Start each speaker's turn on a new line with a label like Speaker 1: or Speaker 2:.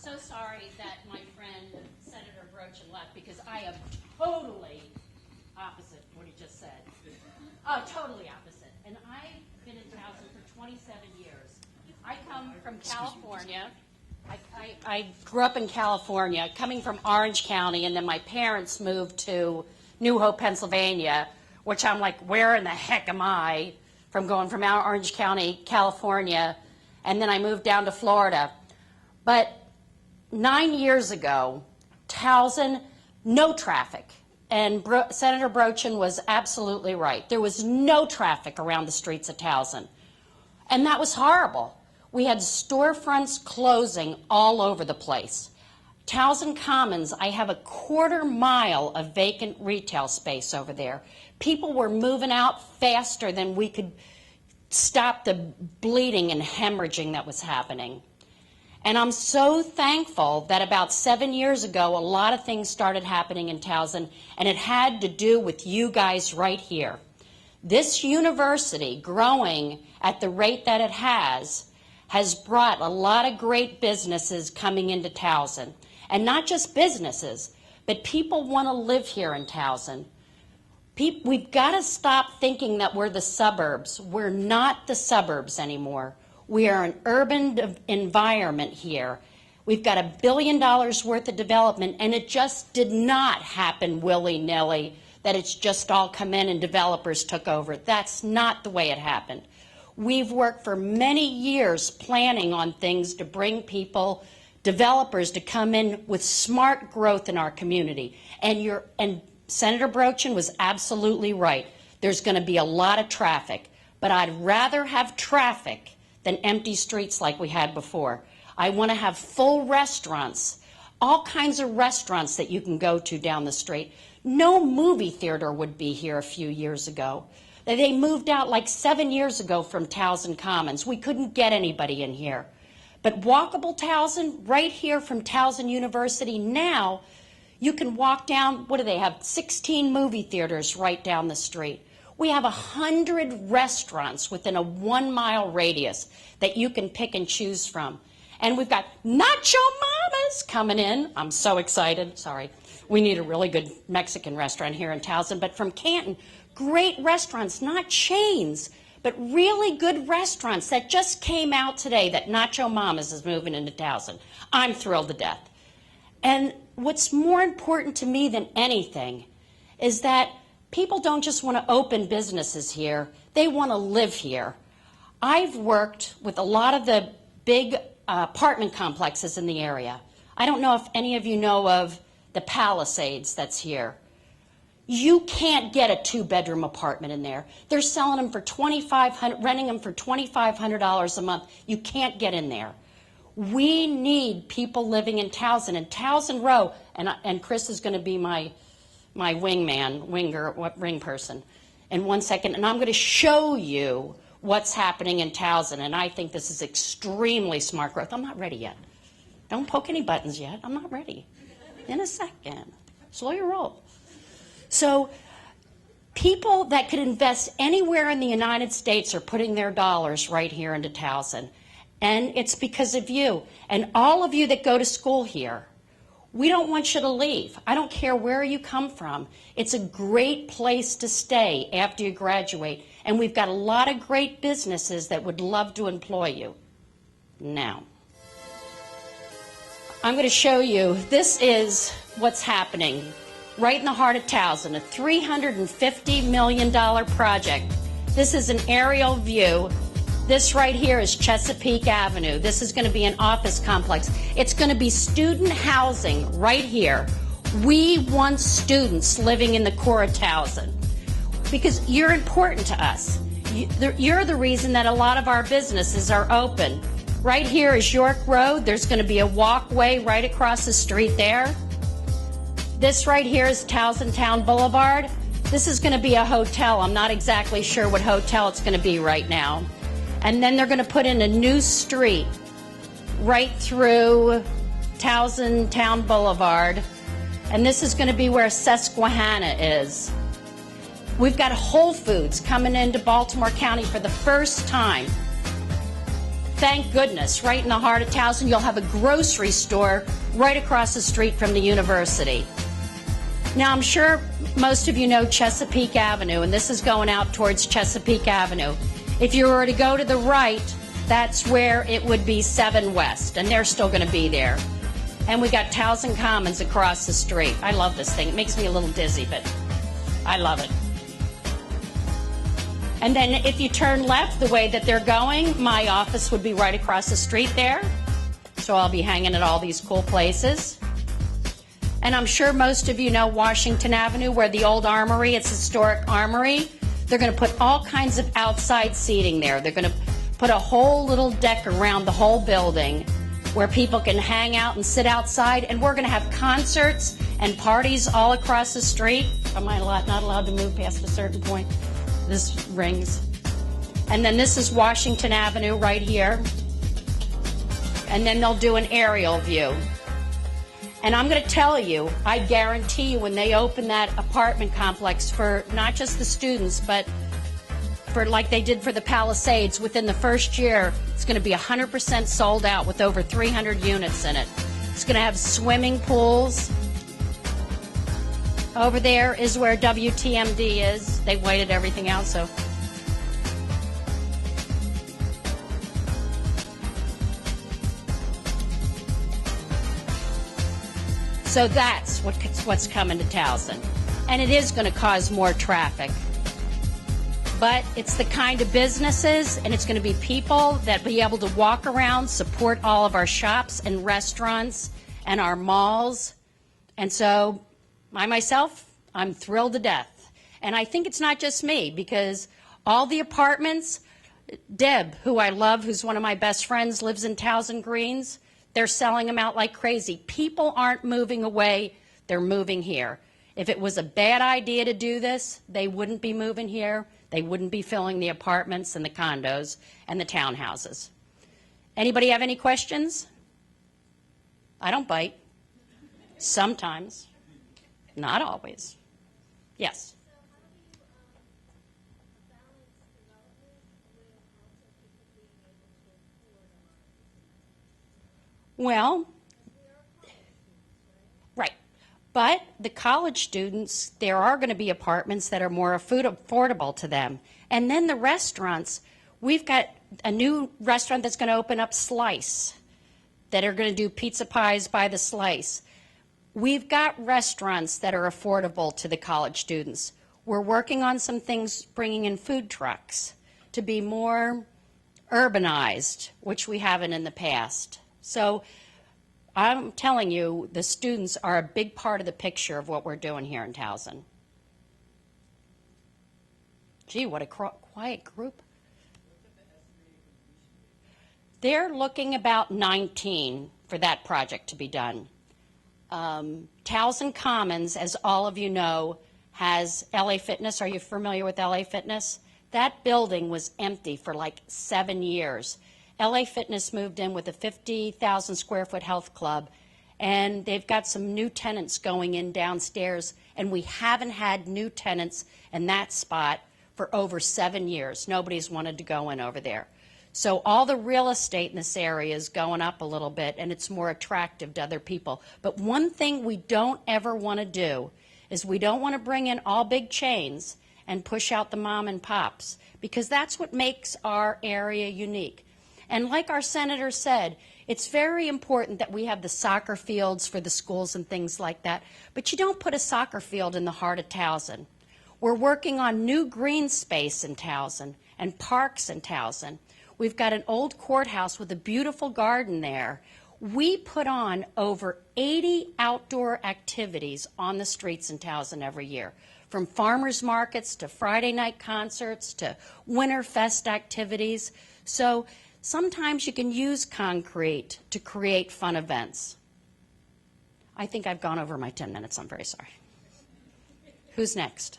Speaker 1: so sorry that my friend Senator Brochin left because I am totally opposite what he just said. Oh, totally opposite. And I've been in Towson for 27 years. I come from California. I grew up in California, coming from Orange County, and then my parents moved to New Hope, Pennsylvania, which I'm like, where in the heck am I? From going from Orange County, California, and then I moved down to Florida. But 9 years ago, Towson, no traffic. And Senator Brochin was absolutely right. There was no traffic around the streets of Towson. And that was horrible. We had storefronts closing all over the place. Towson Commons, I have a quarter-mile of vacant retail space over there. People were moving out faster than we could stop the bleeding and hemorrhaging that was happening. And I'm so thankful that about 7 years ago, a lot of things started happening in Towson, and it had to do with you guys right here. This university, growing at the rate that it has brought a lot of great businesses coming into Towson. And not just businesses, but people want to live here in Towson. We've got to stop thinking that we're the suburbs. We're not the suburbs anymore. We are an urban environment here. We've got $1 billion worth of development, and it just did not happen willy-nilly, that it's just all come in and developers took over. That's not the way it happened. We've worked for many years planning on things to bring people, developers, to come in with smart growth in our community. And Senator Brochin was absolutely right. There's going to be a lot of traffic, but I'd rather have traffic than empty streets like we had before. I want to have full restaurants, all kinds of restaurants that you can go to down the street. No movie theater would be here a few years ago. They moved out like 7 years ago from Towson Commons. We couldn't get anybody in here. But walkable Towson, right here from Towson University, now you can walk down, what do they have, 16 movie theaters right down the street. We have 100 restaurants within a 1 mile radius that you can pick and choose from. And we've got Nacho Mamas coming in. I'm so excited. Sorry. We need a really good Mexican restaurant here in Towson. But from Canton, great restaurants, not chains, but really good restaurants that just came out today that Nacho Mamas is moving into Towson. I'm thrilled to death. And what's more important to me than anything is that people don't just want to open businesses here, they want to live here. I've worked with a lot of the big apartment complexes in the area. I don't know if any of you know of the Palisades that's here. You can't get a 2-bedroom apartment in there. They're selling them for $2,500, renting them for $2,500 a month. You can't get in there. We need people living in Towson, and Towson Row, and Chris is going to be my ring person in 1 second, and I'm going to show you what's happening in Towson, and I think this is extremely smart growth. I'm not ready yet. Don't poke any buttons yet. I'm not ready. In a second. Slow your roll. So people that could invest anywhere in the United States are putting their dollars right here into Towson, and it's because of you and all of you that go to school here. We don't want you to leave. I don't care where you come from. It's a great place to stay after you graduate. And we've got a lot of great businesses that would love to employ you. Now, I'm going to show you, this is what's happening right in the heart of Towson, a $350 million project. This is an aerial view. This right here is Chesapeake Avenue. This is going to be an office complex. It's going to be student housing right here. We want students living in the core of Towson because you're important to us. You're the reason that a lot of our businesses are open. Right here is York Road. There's going to be a walkway right across the street there. This right here is Towson Town Boulevard. This is going to be a hotel. I'm not exactly sure what hotel it's going to be right now. And then they're going to put in a new street right through Towson Town Boulevard. And this is going to be where Susquehanna is. We've got Whole Foods coming into Baltimore County for the first time. thank goodness, right in the heart of Towson, you'll have a grocery store right across the street from the university. Now, I'm sure most of you know Chesapeake Avenue, and this is going out towards Chesapeake Avenue. If you were to go to the right, that's where it would be 7 West, and they're still going to be there. And we got Towson Commons across the street. I love this thing. It makes me a little dizzy, but I love it. And then if you turn left the way that they're going, my office would be right across the street there. So I'll be hanging at all these cool places. And I'm sure most of you know Washington Avenue, where the old armory, it's historic armory. They're going to put all kinds of outside seating there. They're going to put a whole little deck around the whole building where people can hang out and sit outside. And we're going to have concerts and parties all across the street. Am I not allowed to move past a certain point? This rings. And then this is Washington Avenue right here. And then they'll do an aerial view. And I'm going to tell you, I guarantee you when they open that apartment complex for not just the students, but for like they did for the Palisades, within the first year, it's going to be 100% sold out with over 300 units in it. It's going to have swimming pools. Over there is where WTMD is. They whited everything out, so. So that's what's coming to Towson. And it is going to cause more traffic. But it's the kind of businesses, and it's going to be people that be able to walk around, support all of our shops and restaurants and our malls. And so myself, I'm thrilled to death. And I think it's not just me, because all the apartments, Deb, who I love, who's one of my best friends, lives in Towson Greens. They're selling them out like crazy. People aren't moving away. They're moving here. If it was a bad idea to do this, they wouldn't be moving here. They wouldn't be filling the apartments and the condos and the townhouses. Anybody have any questions? I don't bite. Sometimes. Not always. Yes? Well, right. But the college students, there are going to be apartments that are more affordable to them. And then the restaurants, we've got a new restaurant that's going to open up, Slice, that are going to do pizza pies by the slice. We've got restaurants that are affordable to the college students. We're working on some things, bringing in food trucks to be more urbanized, which we haven't in the past. So I'm telling you, the students are a big part of the picture of what we're doing here in Towson. Gee, what a quiet group. They're looking about 19 for that project to be done. Towson Commons, as all of you know, has LA Fitness. Are you familiar with LA Fitness? That building was empty for like 7 years. LA Fitness moved in with a 50,000 square foot health club, and they've got some new tenants going in downstairs, and we haven't had new tenants in that spot for over 7 years. Nobody's wanted to go in over there. So all the real estate in this area is going up a little bit, and it's more attractive to other people. But one thing we don't ever want to do is we don't want to bring in all big chains and push out the mom and pops, because that's what makes our area unique. And like our senator said, it's very important that we have the soccer fields for the schools and things like that, but you don't put a soccer field in the heart of Towson. We're working on new green space in Towson and parks in Towson. We've got an old courthouse with a beautiful garden there. We put on over 80 outdoor activities on the streets in Towson every year, from farmers markets to Friday night concerts to Winterfest activities. So sometimes you can use concrete to create fun events. I think I've gone over my 10 minutes. I'm very sorry. Who's next?